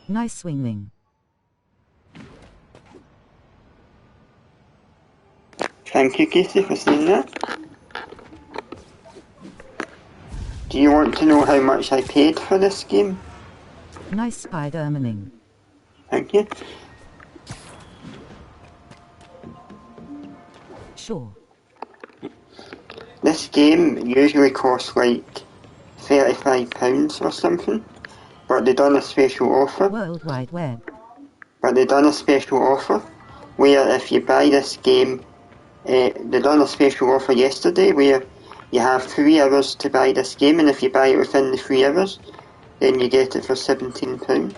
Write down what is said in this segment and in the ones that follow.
Nice swinging. Thank you, Casey, for saying that. Do you want to know how much I paid for this game? Nice Spider-Maning. Thank you. Sure. This game usually costs like £35 or something, but they done a special offer. World Wide Web. But they done a special offer where if you buy this game, they done a special offer yesterday where you have 3 hours to buy this game, and if you buy it within the 3 hours, then you get it for £17.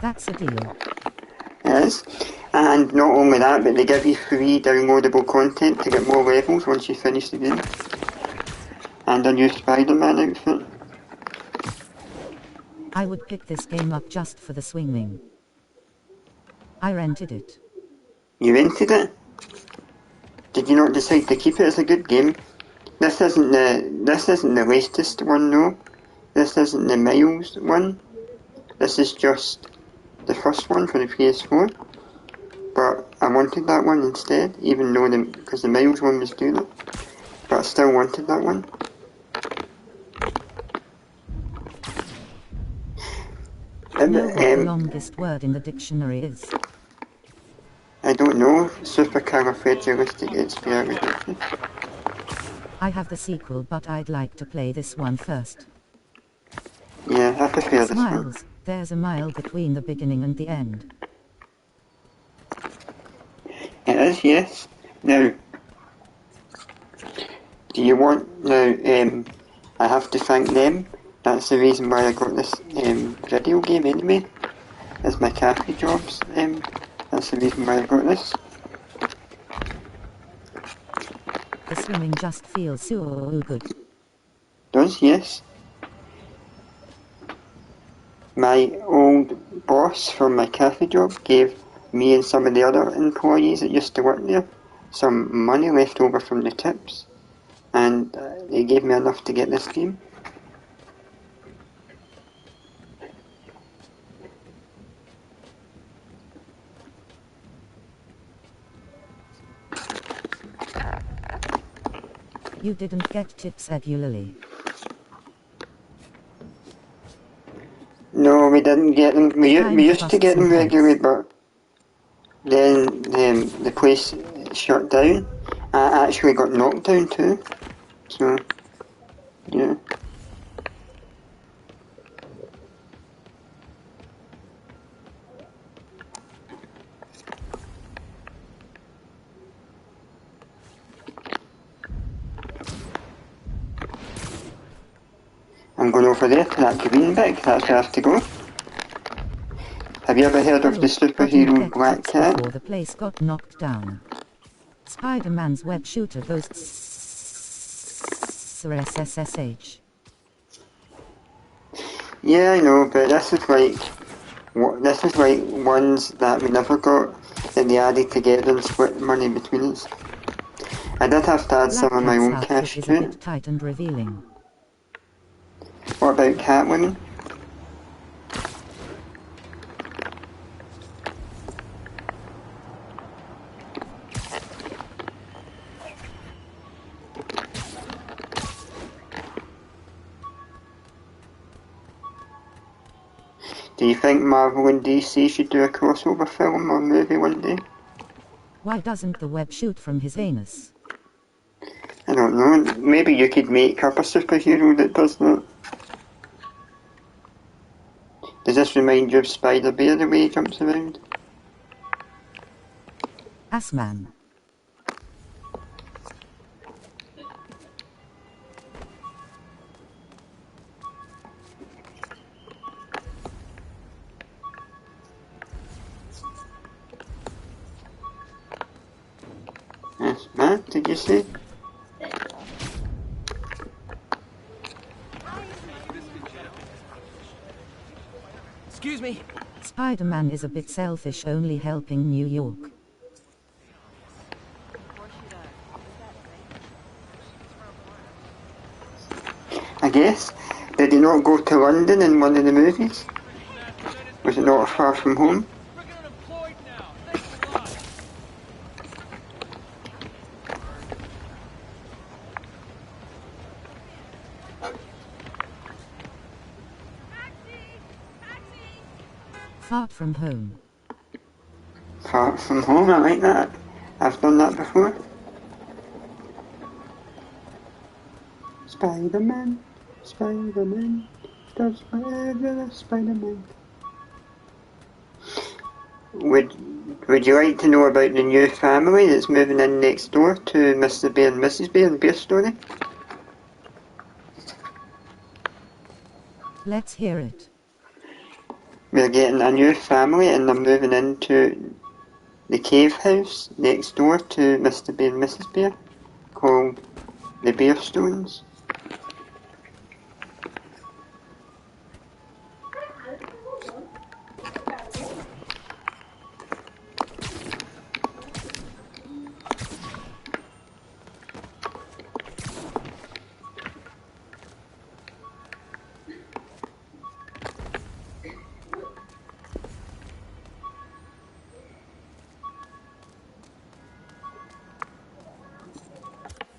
That's a deal. It is. And not only that, but they give you free downloadable content to get more levels once you finish the game. And a new Spider-Man outfit. I would pick this game up just for the swinging. I rented it. You rented it? Did you not decide to keep it as a good game? This isn't the latest one, no. This isn't the Miles one. This is just the first one for the PS4. But I wanted that one instead, even though because the Miles one was doing it. But I still wanted that one. Know what the longest word in the dictionary is? I don't know. Supercalifragilisticexpialidocious. I have the sequel, but I'd like to play this one first. Yeah, I prefer this one. Smiles, there's a mile between the beginning and the end. It is, yes. Now, do you want... Now, I have to thank them. That's the reason why I got this video game anyway. It's my cafe jobs. That's the reason why I got this. The swimming just feels so good. Does, yes. My old boss from my cafe job gave me and some of the other employees that used to work there some money left over from the tips, and they gave me enough to get this game. You didn't get tips regularly. No, we didn't get them. We used to get them regularly, but then the place shut down. I actually got knocked down too. So, yeah. I'm going over there to that green bit, that's where I have to go. Have you ever heard of the superhero Black Cat? Before the place got knocked down. Spider-Man's web shooter goes SSSH. Yeah, I know, but this is like ones that we never got that they added together and split money between us. I did have to add some of my own cash to it. Tight and revealing. What about Catwoman? Do you think Marvel and DC should do a crossover film or movie one day? Why doesn't the web shoot from his anus? I don't know, maybe you could make up a superhero that does that. Does this remind you of Spider-Bear the way he jumps around? Assman. Assman, did you say? Excuse me. Spider-Man is a bit selfish, only helping New York. go to London in one of the movies? Was it Not Far From Home? Freaking unemployed now. Thanks a lot. Far from home. Far From Home, I like that. I've done that before. Spider-Man, Spider-Man, does whatever Spider-Man. Would you like to know about the new family that's moving in next door to Mr. Bear and Mrs. Bear and Bear Story? Let's hear it. We're getting a new family and they're moving into the cave house next door to Mr. Bear and Mrs. Bear, called the Bearstones.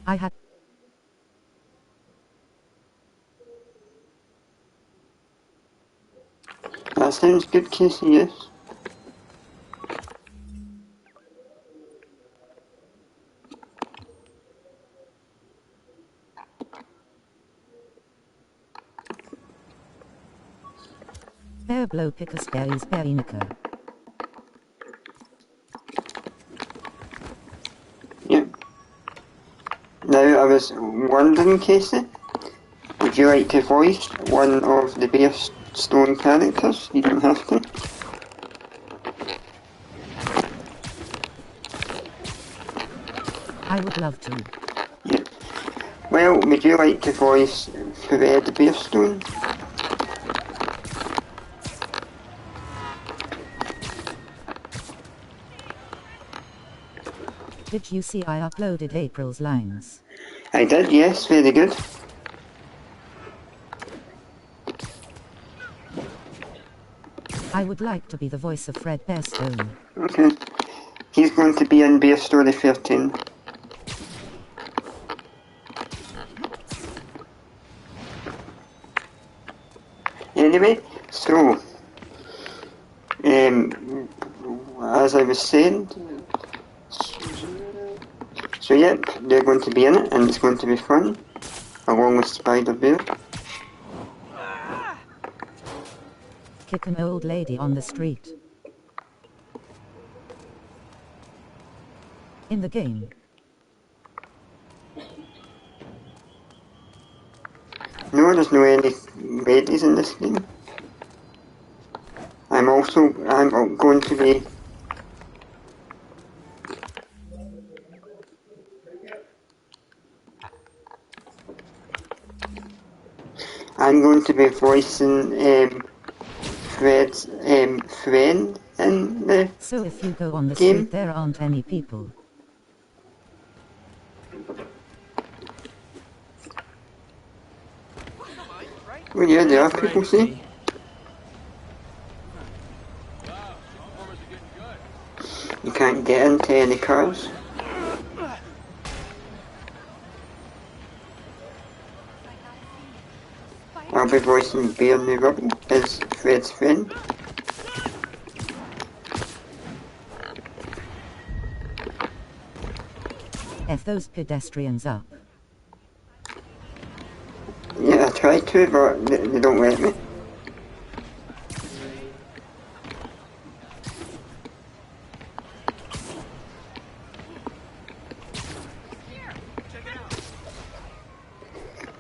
I had. That sounds good, Casey, yes. Bear blow picus berries berinica. Yep. Now, I was wondering, Casey, would you like to voice one of the Bearstone characters? You don't have to. I would love to. Yep. Well, would you like to voice Fred Bearstone? Did you see I uploaded April's lines? I did, yes, very good. I would like to be the voice of Fred Bearstone. Okay. He's going to be in Bear Story 13. Anyway, so, as I was saying, so yep, they're going to be in it, and it's going to be fun, along with Spider Bear. Kick an old lady on the street. In the game. No, there's no any ladies in this game. I'm going to be voicing Fred's friend in the So if you go on the game. street there aren't any people. Well, yeah, there are people, see? You can't get into any cars. I'll be voicing Bear in the Rubble as Fred's friend. F those pedestrians up. Yeah, I tried to, but they don't let me.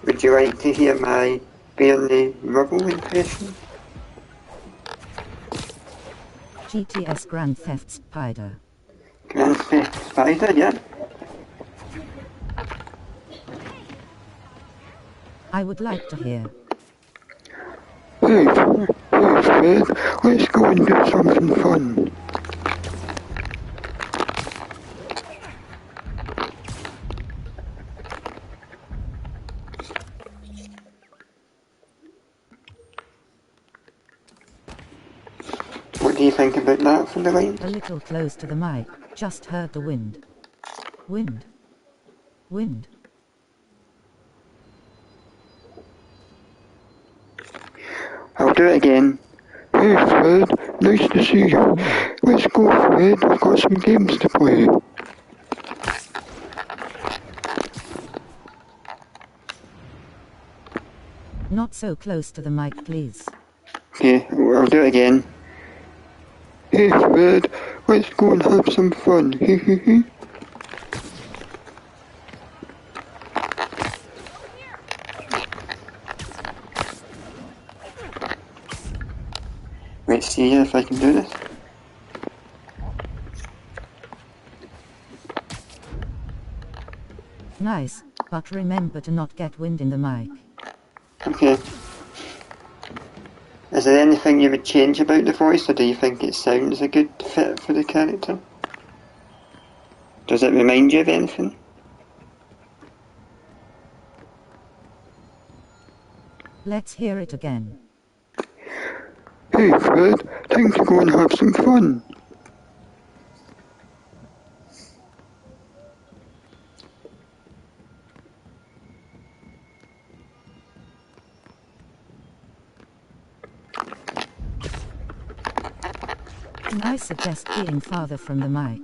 Would you like to hear my Bear in the Rubble impression? GTS Grand Theft Spider. Grand Theft Spider, yeah. I would like to hear. Hey, Fred, let's go and do something fun. do you think about that for the line? A little close to the mic. Just heard the wind. Wind. Wind. I'll do it again. Hey Fred, nice to see you. Let's go Fred, I've got some games to play. Not so close to the mic, please. Okay, I'll do it again. Hey Fred, let's go and have some fun. Hee hee hee. Let's see if I can do this. Nice, but remember to not get wind in the mic. Okay. Is there anything you would change about the voice, or do you think it sounds a good fit for the character? Does it remind you of anything? Let's hear it again. Hey Fred, time to go and have some fun. I suggest being farther from the mic.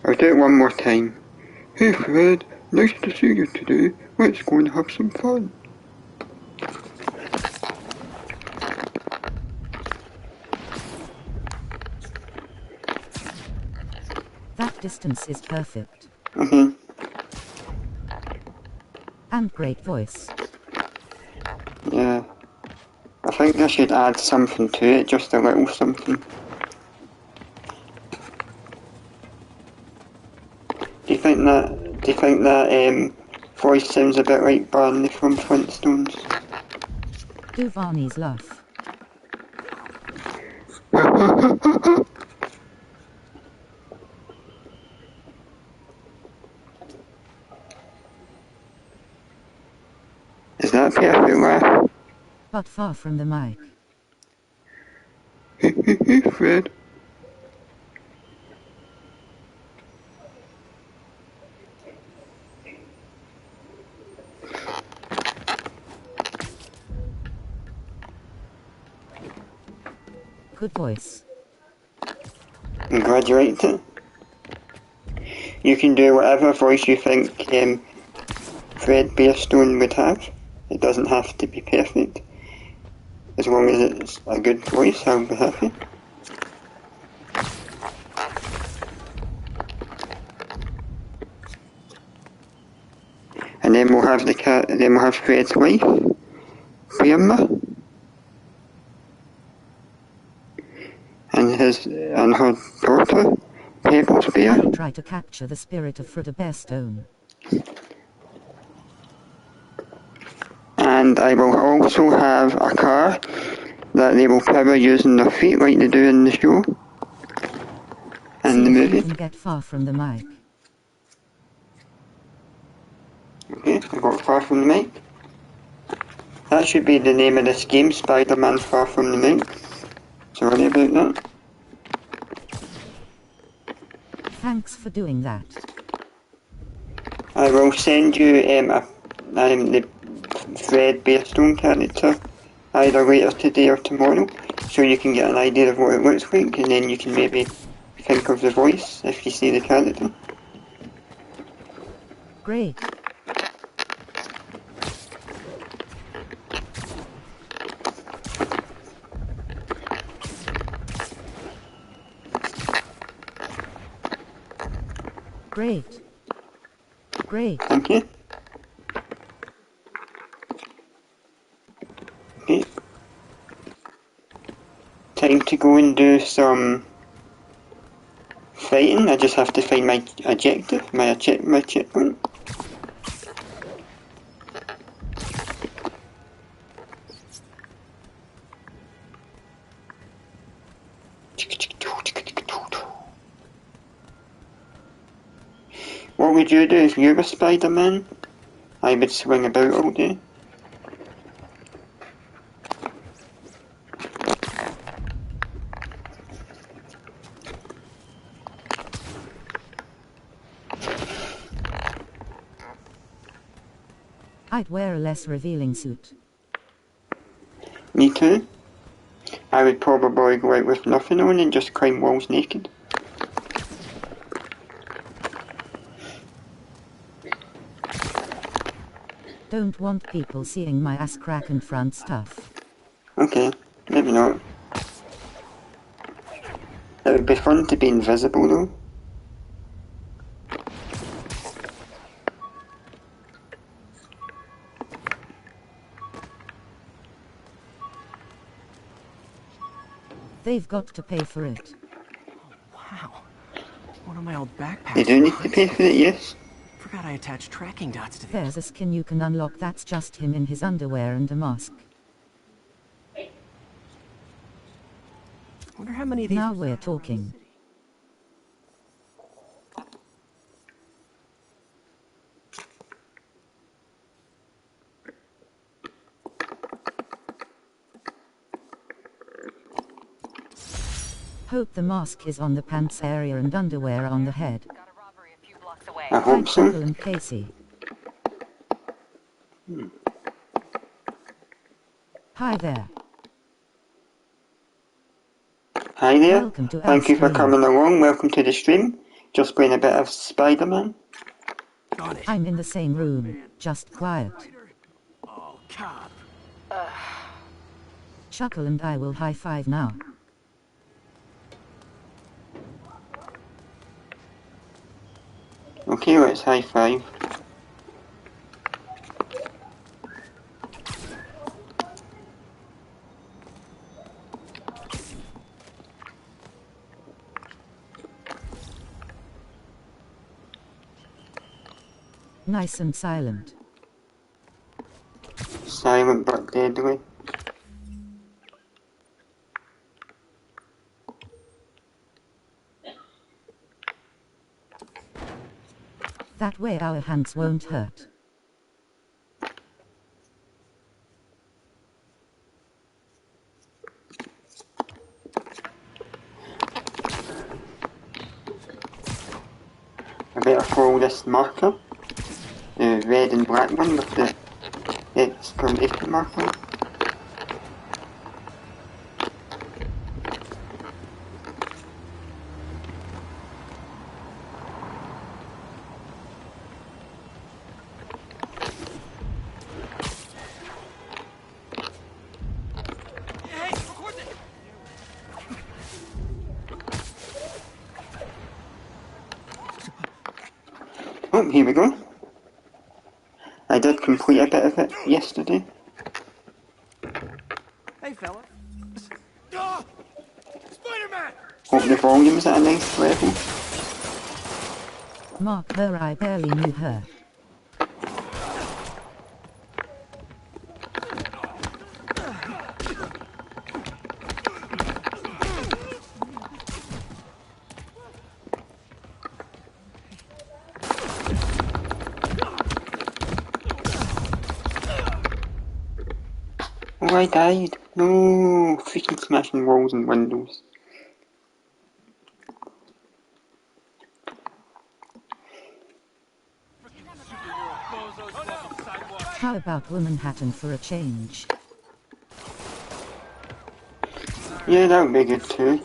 I'll do it one more time. Hey Fred, nice to see you today. Let's go and have some fun. That distance is perfect. Mm-hmm. And great voice. Yeah. I think I should add something to it, just a little something. Do you think that voice sounds a bit like Barney from Flintstones? Do Barney's laugh. Is that a perfect laugh? But far from the mic. Hey hey hey Fred. Good voice. I'm glad you liked it. You can do whatever voice you think Fred Bearstone would have. It doesn't have to be perfect. As long as it's a good voice, I'll be happy. And then we'll have Fred's wife, Birma, and her daughter, Pebbles Bear. I'll try to capture the spirit of Fred Bearstone. And I will also have a car that they will power using their feet like they do in the show and the See if movie. you can get far from the mic. Okay, I got Far From the Mic. That should be the name of this game, Spider-Man Far From the Mic. Sorry about that. Thanks for doing that. I will send you the Fred Bearstone character either later today or tomorrow, so you can get an idea of what it looks like, and then you can maybe think of the voice if you see the character. Great. Great. Great. Thank you. Okay. Time to go and do some fighting. I just have to find my objective, my checkpoint. What would you do if you were Spider-Man? I would swing about all day. I'd wear a less revealing suit. Me too. I would probably go out with nothing on and just climb walls naked. Don't want people seeing my ass crack and front stuff. Okay, maybe not. It would be fun to be invisible though. They've got to pay for it. Wow. One of my old backpacks. They do need to pay for it, yes. Forgot I attached tracking dots to these. There's a skin you can unlock that's just him in his underwear and a mask. Wonder how many of these. Now we're talking. Hope the mask is on the pants area and underwear on the head. I Hi, hope so. Chuckle and Casey. Hi there. Hi there. Welcome to Thank you for Astro. coming along. Welcome to the stream. Just playing a bit of Spider-Man. Got it. I'm in the same room, just quiet. Oh, cop. Chuckle and I will high five now. Okay, let's high five. Nice and silent. Silent but deadly. That way our hands won't hurt. I better follow this marker. The red and black one with the exclamation mark on it. Hey, record this! Oh, here we go. I did complete a bit of it yesterday. Hey, fella. Ah! Spider-Man! Hope the volume's at a nice level. Mark her, I barely knew her. Oh, I died. No, freaking smashing walls and windows. Bozos walking sidewalk. How about Womanhattan for a change? Yeah, that would be good too.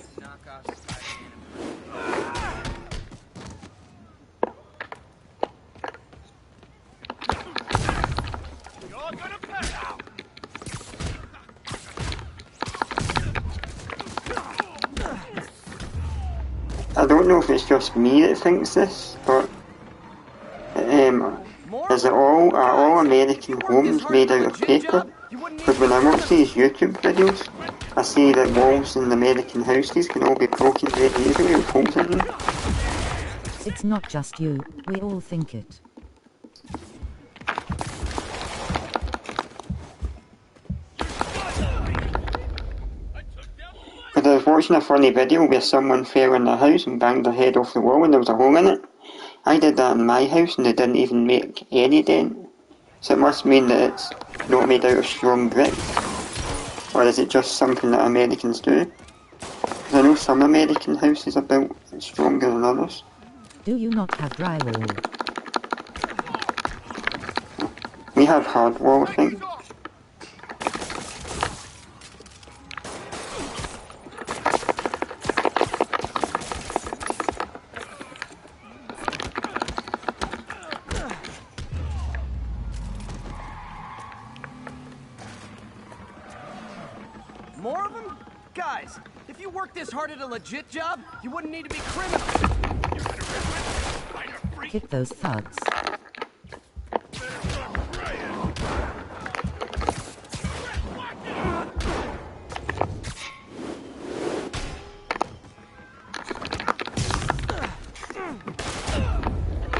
You're gonna pay out! I don't know if it's just me that thinks this, but is it are all American homes made out of paper? Because when I watch these YouTube videos, I see that walls in American houses can all be broken very easily with holes in them. It's not just you, we all think it. But I was watching a funny video where someone fell in their house and banged their head off the wall and there was a hole in it. I did that in my house and it didn't even make any dent. So it must mean that it's not made out of strong brick. Or is it just something that Americans do? Because I know some American houses are built stronger than others. Do you not have drywall? We have hardware, I think. More of them? Guys, if you worked this hard at a legit job, you wouldn't need to be criminals. Hit those thugs.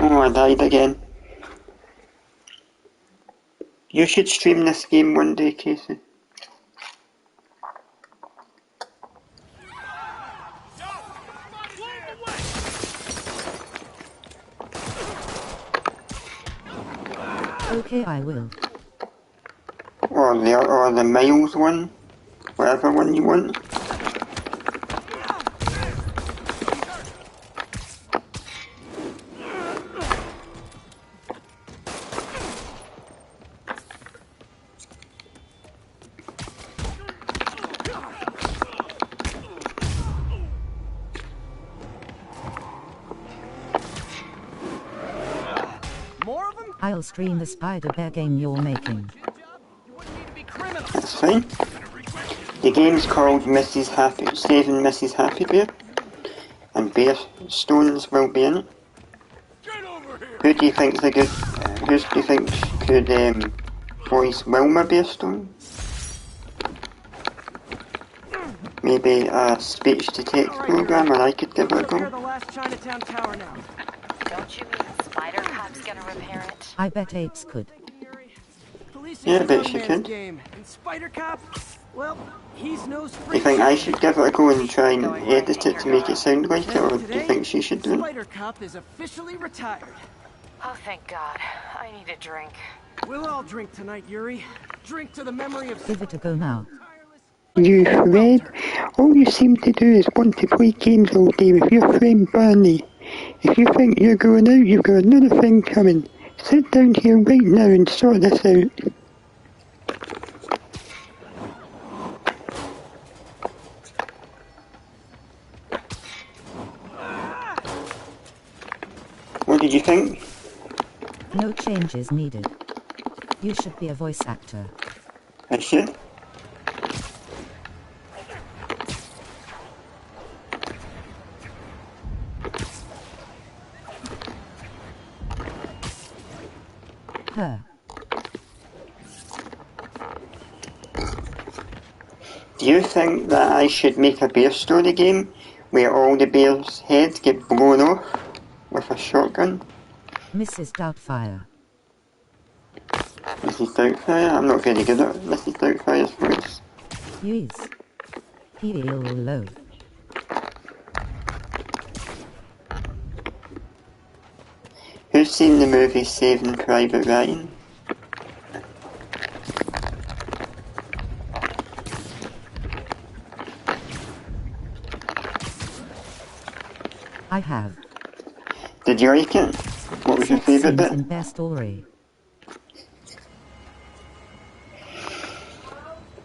Oh, I died again. You should stream this game one day, Casey. Okay, I will. Or the Miles one. Whatever one you want. More of them? I'll stream the Spider Bear game you're making. You wouldn't need to be criminals. That's fine. The game's called Saving Mrs. Happy Bear. And Bear Stones will be in it. Who do you think's the good? Who do you think could voice Wilma Bearstone? Maybe a speech-to-text program, and I could give it a Repair go. the last Chinatown tower now. Don't you mean Spider Cop's gonna repair it? I bet apes could. Police Yeah, I is a bet young she man's could. game, and Spider Cop, well, he's no Do spring. you think I should give it a go and try and edit it to make it sound like it, or do you think she should do it? Spider Cop is officially retired. Oh, thank God. I need a drink. We'll all drink tonight, Yuri. Drink to the memory of Give it a go now. You, Fred, all you seem to do is want to play games all day with your friend Barney. If you think you're going out, you've got another thing coming. Sit down here right now and sort this out. What did you think? No changes needed. You should be a voice actor. I should. Her. Do you think that I should make a bear story game where all the bears' heads get blown off with a shotgun? Mrs. Doubtfire. Mrs. Doubtfire? I'm not very good at Mrs. Doubtfire's voice. Yes. Hello. Who's seen the movie Saving Private Ryan? I have. Did you like it? What was your Sex favourite scenes bit? in Bear Story.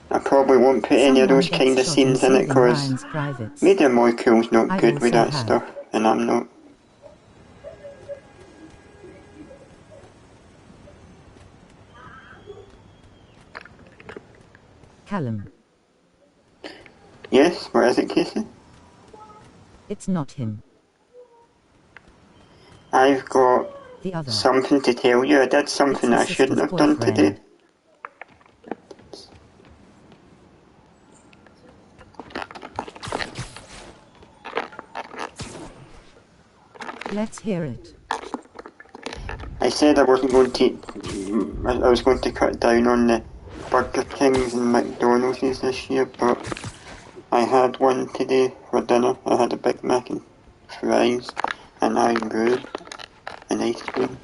I probably won't put any of Someone those gets kind of shot scenes in it Saving because Ryan's privates. Major Molecule's not I good with also that have. stuff, and I'm not. Callum. Yes, what is it, Casey? It's not him. I've got The other. something to tell you. I did something It's I his shouldn't sister's have done boyfriend. today. Let's hear it. I said I wasn't going to. I was going to cut down on the Burger Kings and McDonald's this year, but I had one today for dinner. I had a Big Mac and fries, and Iron Brew, and ice cream.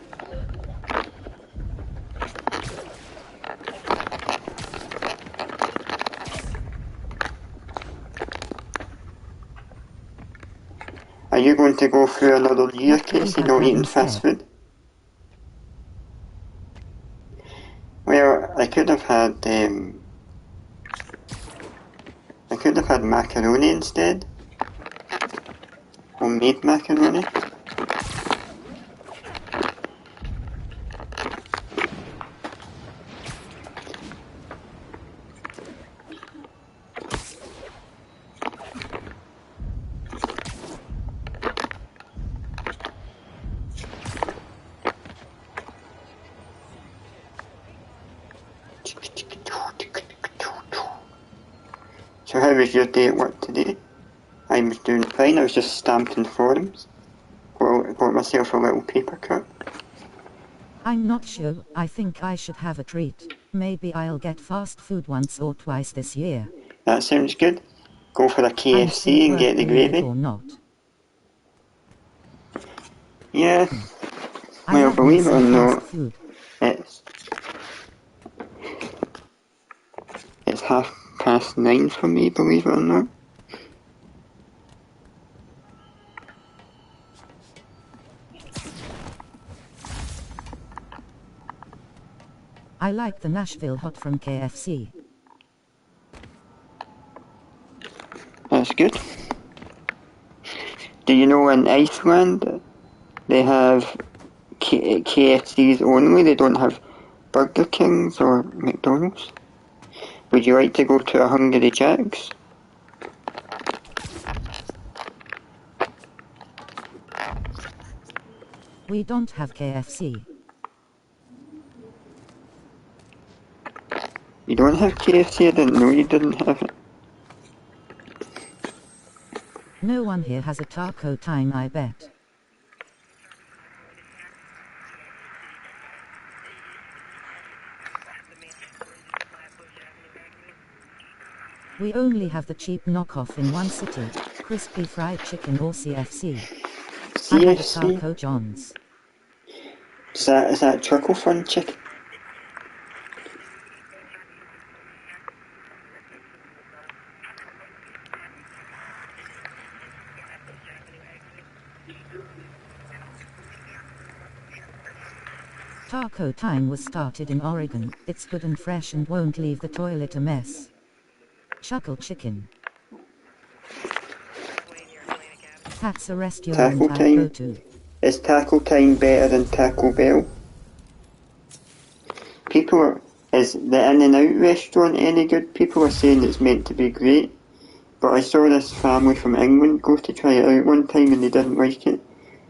Are you going to go through another year, What could we Casey, have not had eating fast instead? food? I could have had macaroni instead. Homemade macaroni. So how was your day at work today? I was doing fine. I was just stamping forums. Bought myself a little paper cut. I'm not sure. I think I should have a treat. Maybe I'll get fast food once or twice this year. That sounds good. Go for a I'm still KFC and get the believe it gravy. or not. Yeah. I Well, love me believe it or some not, fast food. it's 9:30 for me, believe it or not. I like the Nashville hot from KFC. That's good. Do you know in Iceland they have KFCs only? They don't have Burger Kings or McDonald's? Would you like to go to a Hungry Jack's? We don't have KFC. You don't have KFC? I didn't know you didn't have it. No one here has a taco time, I bet. We only have the cheap knockoff in one city, Crispy Fried Chicken or CFC. I had a CFC? Taco John's. Is that Truckle Fun chicken? Taco Time was started in Oregon. It's good and fresh and won't leave the toilet a mess. Chuckle Chicken. That's a restaurant Taco I Time? go to. Is Taco Time better than Taco Bell? Is the In-N-Out restaurant any good? People are saying it's meant to be great. But I saw this family from England go to try it out one time and they didn't like it.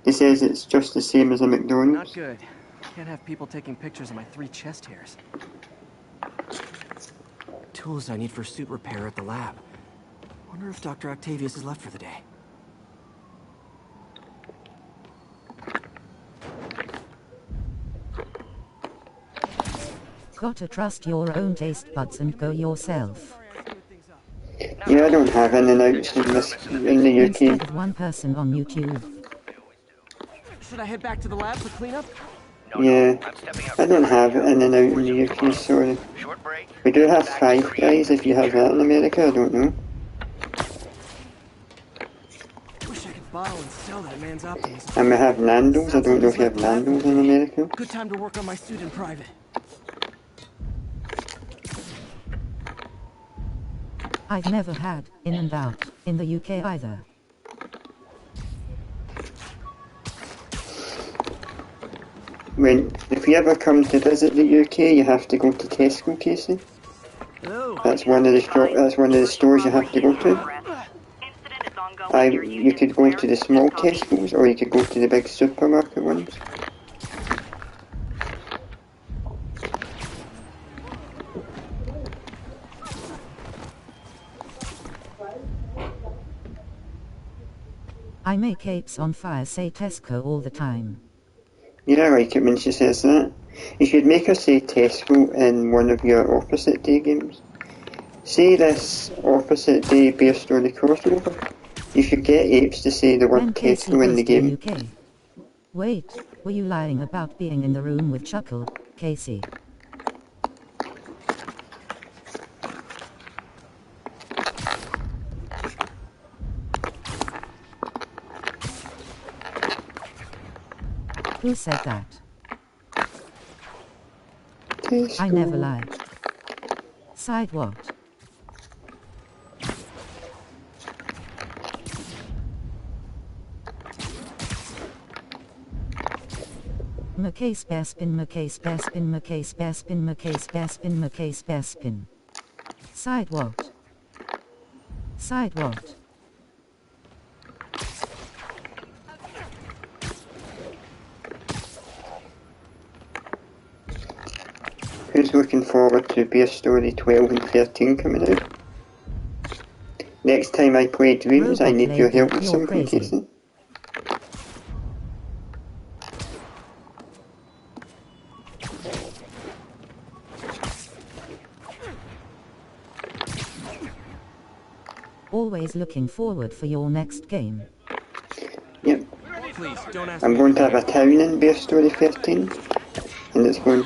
They says it's just the same as a McDonald's. Not good. Can't have people taking pictures of my 3 chest hairs. Tools I need for suit repair at the lab. Wonder if Dr. Octavius is left for the day. Gotta trust your own taste buds and go yourself. Yeah, I don't have In-N-Outs in the Instead UK. of one person on YouTube. Should I head back to the lab for cleanup? Yeah, I don't have In-N-Out in the UK, sorry. We do have Five Guys, if you have that in America, I don't know. Wish I could bottle and sell that man's optimism. And we have Nando's, I don't know if you have Nando's in America. Good time to work on my suit in private. I've never had In-N-Out in the UK either. If you ever come to visit the UK, you have to go to Tesco, Casey. Oh, That's one of the stores you have to go to. You could go to the small Tesco's, or you could go to the big supermarket ones. I make apes on fire say Tesco all the time. Yeah, I like it when she says that. You should make her say Tesco in one of your opposite day games. Say this opposite day Bear Story crossover. You should get apes to say the When word Casey Tesco in goes the to game. UK. Wait, were you lying about being in the room with Chuckle, Casey? Who said that? Tesco. I never lie. Side what? McKay spare spin, McKay spare spin, McKay spare spin, McKay spare spin, McKay spare spin. Side what? Side what? Who's looking forward to Beer Story 12 and 13 coming out? Next time I play Dreams, I Robot need your lady, help with you're something, crazy. Casey. Always looking forward for your next game. Yep. Please, don't ask I'm me. going to have a town in Beer Story 13. And it's going,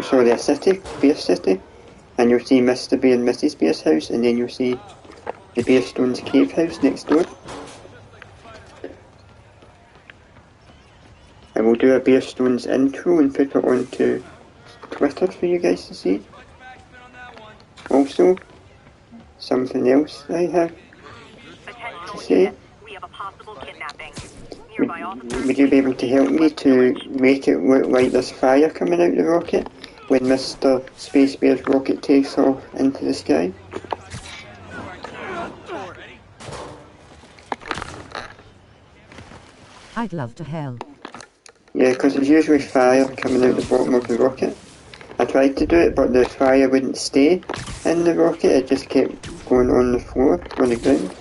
sorry, a city, Beer City. And you'll see Mr. Beer and Mrs. Beer's house, and then you'll see the Beerstones cave house next door. I will do a Beerstones intro and put it onto Twitter for you guys to see. Also, something else I have to say. We have a possible kidnapping. Would you be able to help me to make it look like there's fire coming out the rocket when Mr. Space Bear's rocket takes off into the sky? I'd love to help. Yeah, because there's usually fire coming out the bottom of the rocket. I tried to do it, but the fire wouldn't stay in the rocket, it just kept going on the floor, on the ground.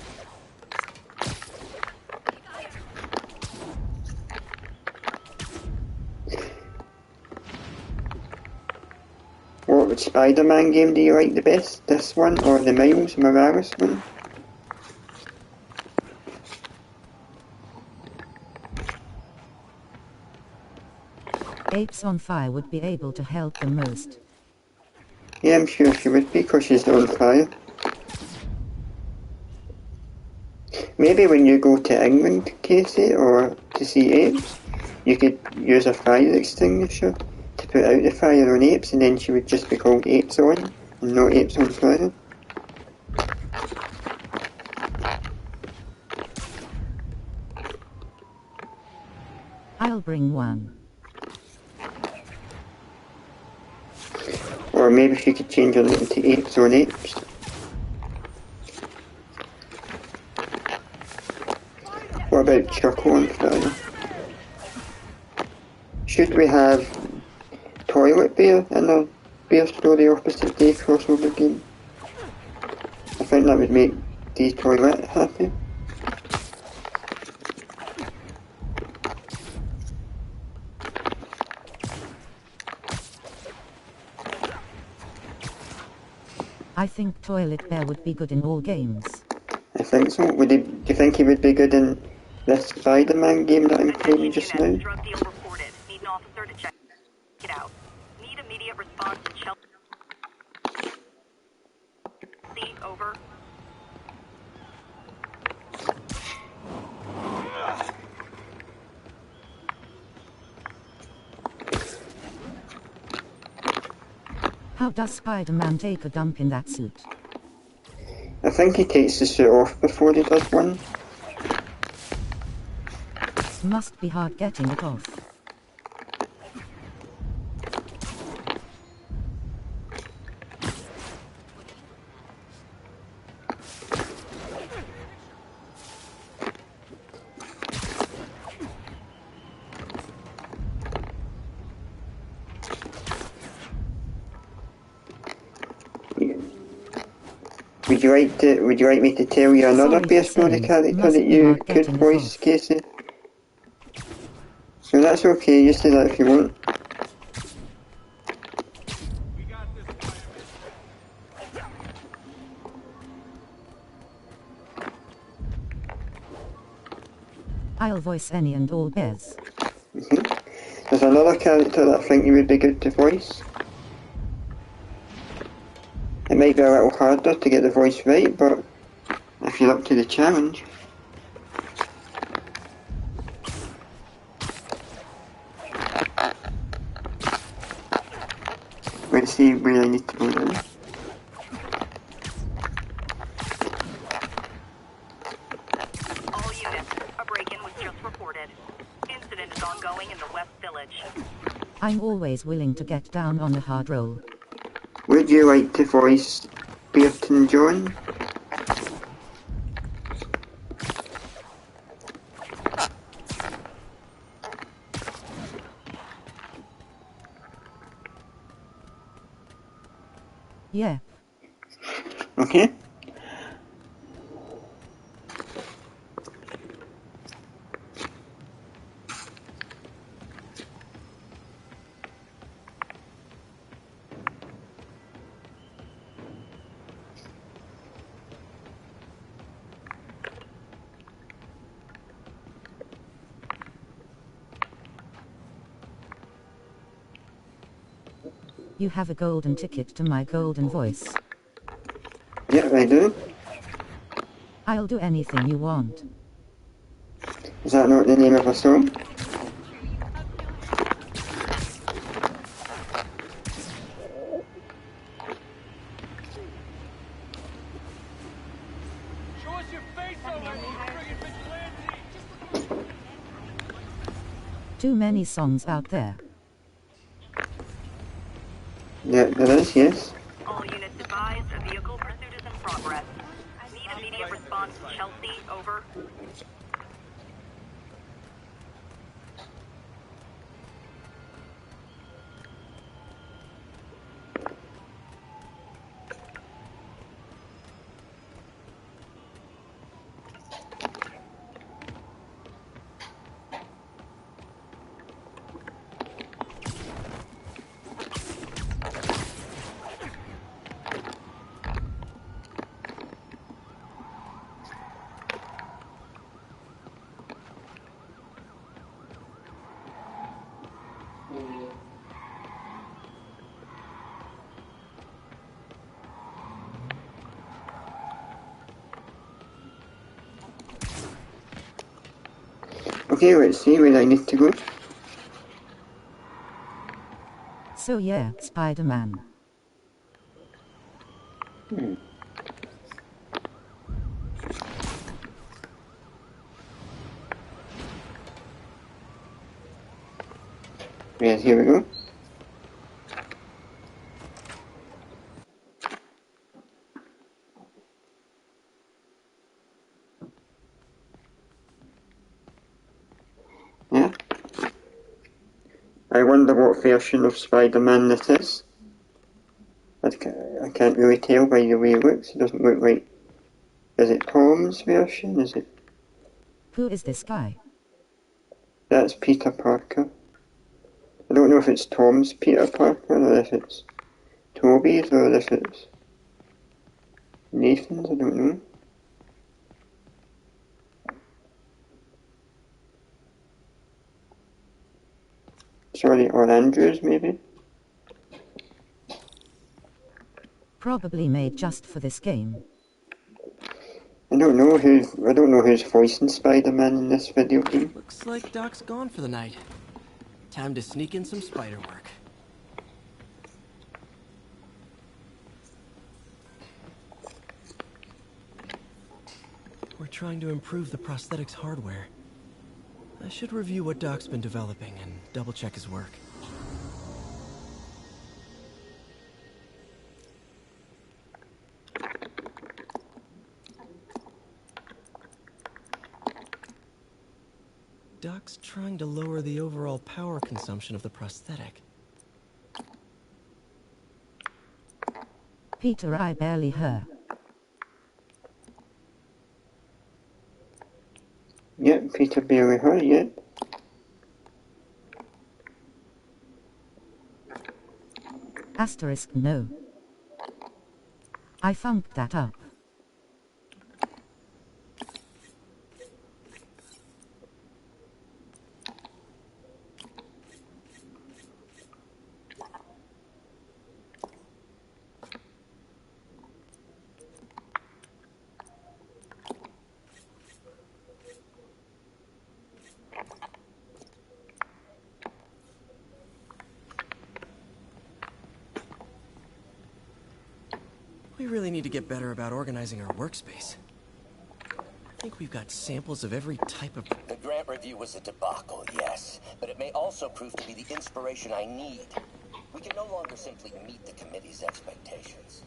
What Spider-Man game do you like the best? This one or the Miles Morales one? Apes on Fire would be able to help the most. Yeah, I'm sure she would be, because she's on fire. Maybe when you go to England, Casey, or to see apes, you could use a fire extinguisher to put out the fire on apes, and then she would just be called Apes On, and not Apes on Fire. I'll bring one. Or maybe she could change her name to Apes on Apes. What about Choco on Fire? Should we have Toilet Bear in a Bear Story Opposite Day crossover game? I think that would make the Toilet happy. I think Toilet Bear would be good in all games. I think so. Do you think he would be good in this Spider-Man game that I'm playing just now? Drug deal reported. Need an officer to check it out. Need immediate response to Chelsea. Over. How does Spider-Man take a dump in that suit? I think he takes the suit off before he does one. Must be hard getting it off. Would you like me to tell you another Sorry Bear for Story saying, character must that be you hard could getting it voice, off. Casey? So that's okay, you say that if you want. I'll voice any and all bears. There's another character that I think you would be good to voice. It might be a little harder to get the voice right, but if you're up to the challenge. Let's see where I need to go then. knowledge. I'm always willing to get down on a hard roll. Would you like to voice Bearton John? Yeah. Okay. You have a golden ticket to my golden voice. Yeah, I do. I'll do anything you want. Is that not the name of a song? Show us your face already, you friggin' vigilante! Too many songs out there. Yeah, there is, yes. All units advised, a vehicle pursuit is in progress. Need immediate response to Chelsea, over. Okay, let's see where I need to go. So yeah, Spider-Man. Yes, here we go. Yeah. I wonder what version of Spider-Man this is. I can't really tell by the way it looks. It doesn't look like... Is it Tom's version? Is it... Who is this guy? That's Peter Parker. I don't know if it's Tom's Peter Parker or if it's Toby's or if it's Nathan's, I don't know. Sorry, or Andrews maybe? Probably made just for this game. I don't know who's voicing Spider-Man in this video game. Looks like Doc's gone for the night. Time to sneak in some spider work. We're trying to improve the prosthetics hardware. I should review what Doc's been developing and double-check his work. Doc's trying to lower the overall power consumption of the prosthetic. Peter, I barely heard. Yep, Peter barely heard yet. Asterisk no. I funked that up. We really need to get better about organizing our workspace. think we've got samples of every type of... The grant review was a debacle, yes, but it may also prove to be the inspiration I need. We can no longer simply meet the committee's expectations.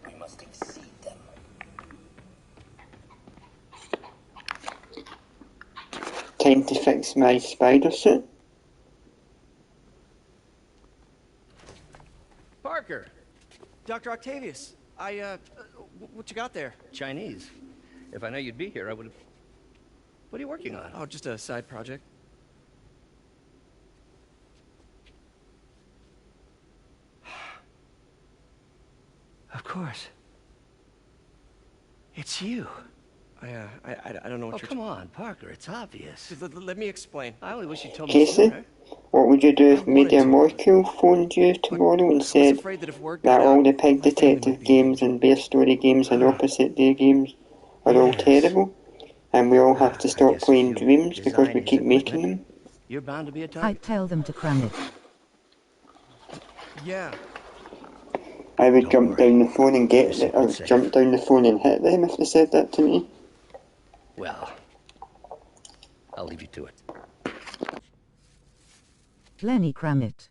We must exceed them. Time to fix my spider suit. Parker! Dr. Octavius, what you got there? Chinese. If I know you'd be here, I would have... What are you working on? Oh, just a side project. Of course. It's you. I don't know what Oh, you're... come on, Parker, it's obvious. Let me explain. I only wish you told me Casey, sooner. what would you do if I wanted Media to. Molecule phoned you tomorrow and I was said afraid that if word that got all out, the Pig my family Detective might be games and Bear Story games and Opposite Day games are all Yes. terrible, and we all have to I stop guess if playing you Dreams because we design keep his making equipment, them? You're bound to be a I'd target. tell them to cram it. Yeah. I would Don't jump worry. down the phone and Your get secret's or safe. jump down the phone and hit them if they said that to me. Well, I'll leave you to it. Lenny, cram it.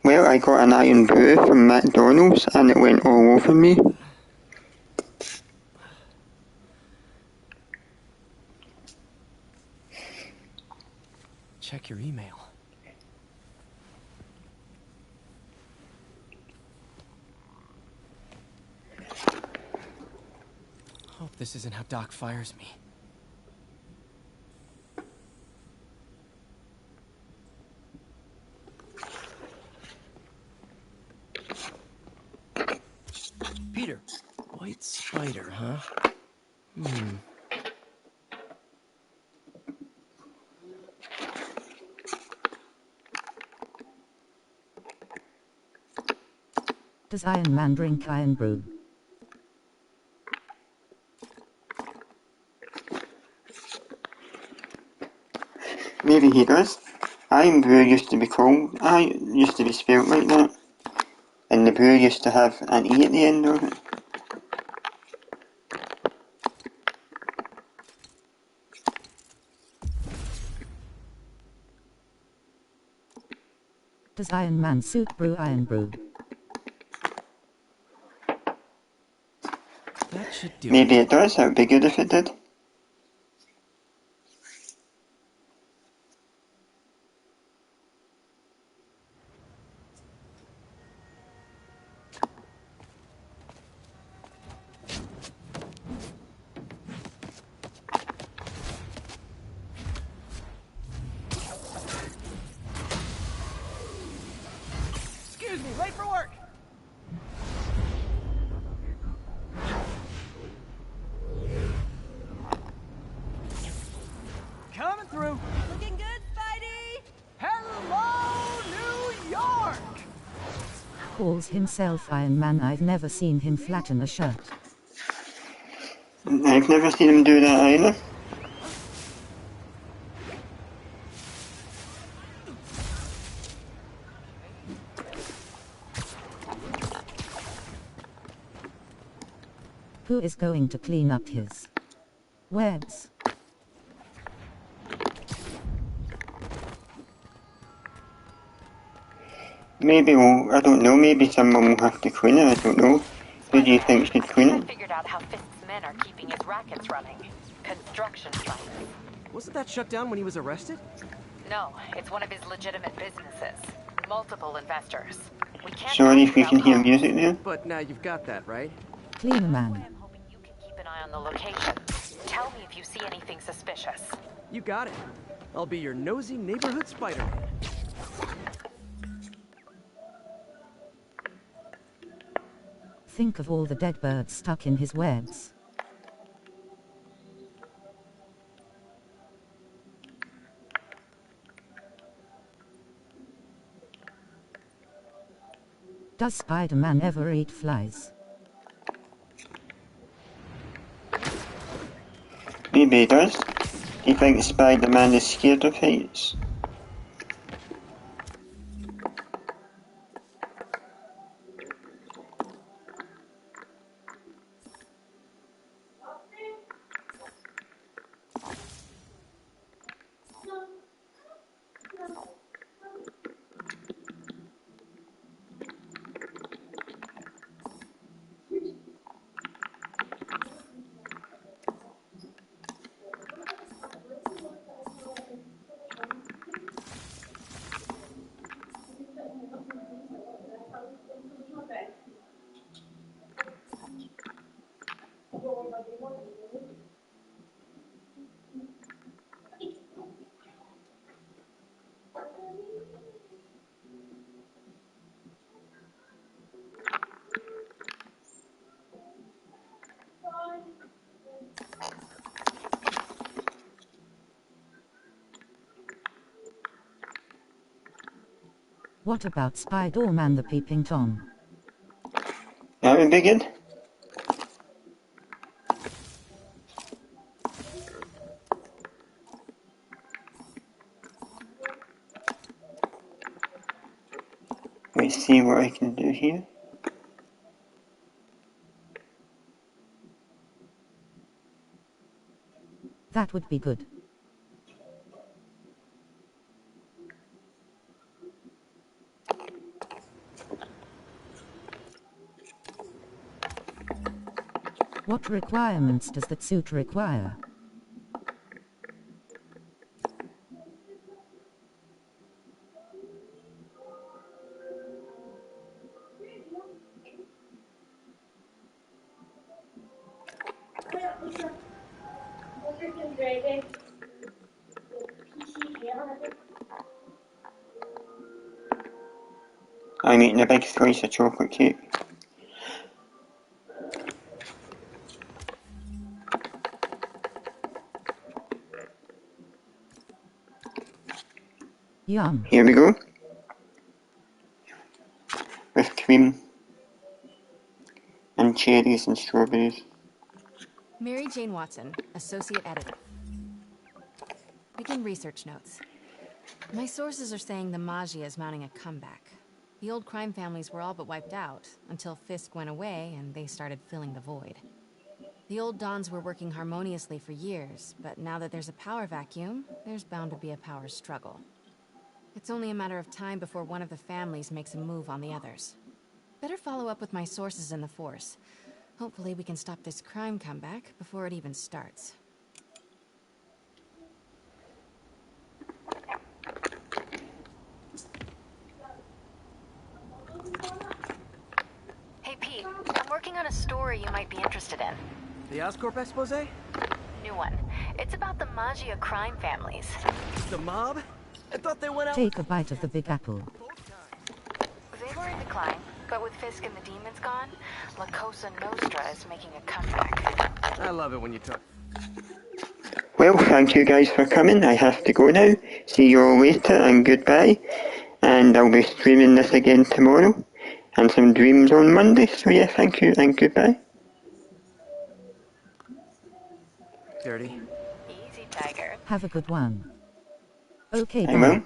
Well, I got an iron brew from McDonald's and it went all over me. Check your email. Hope this isn't how Doc fires me. Peter, white spider, huh? Does Iron Man drink iron brew? Maybe he does. Iron brew used to be spelt like that. And the brew used to have an E at the end of it. Does Iron Man suit brew iron brew? That should do Maybe it. it does, that would be good if it did. Excuse me, late for work. Coming through. Looking good, Spidey! Hello, New York! Calls himself Iron Man. I've never seen him flatten a shirt. I've never seen him do that either. Who is going to clean up his webs? Maybe I don't know, maybe someone will have to clean it, I don't know. Who do you think should clean I it? figured out how Fisk's men are keeping his rackets running. Construction sites. Wasn't that shut down when he was arrested? No, it's one of his legitimate businesses. Multiple investors. We can't Sorry act if we can without hear comms. music there. But now you've got that, right? Cleaner I'm man. hoping you can keep an eye on the location. Tell me if you see anything suspicious. You got it. I'll be your nosy neighborhood Spider-Man. Think of all the dead birds stuck in his webs. Does Spider-Man ever eat flies? Maybe he does. Do you think Spider-Man is scared of heights? What about Spider-Man the Peeping Tom? That would be good. Let's see what I can do here. That would be good. What requirements does that suit require? I'm eating a big slice of chocolate cake. Yum. Here we go. With cream and cherries and strawberries. Mary Jane Watson, Associate Editor. Begin research notes. My sources are saying the Maggia is mounting a comeback. The old crime families were all but wiped out, until Fisk went away and they started filling the void. The old Dons were working harmoniously for years, but now that there's a power vacuum, there's bound to be a power struggle. It's only a matter of time before one of the families makes a move on the others. Better follow up with my sources in the Force. Hopefully we can stop this crime comeback before it even starts. Hey Pete, I'm working on a story you might be interested in. The Oscorp expose? New one. It's about the Maggia crime families. The mob? I thought they went out. Take a bite of the Big Apple. They were in decline, but with Fisk and the demons gone, La Cosa Nostra is making a comeback. I love it when you talk. Well, thank you guys for coming. I have to go now. See you all later and goodbye. And I'll be streaming this again tomorrow. And some dreams on Monday. So yeah, thank you and goodbye. Dirty. Easy, Tiger. Have a good one. Okay, I bye. will.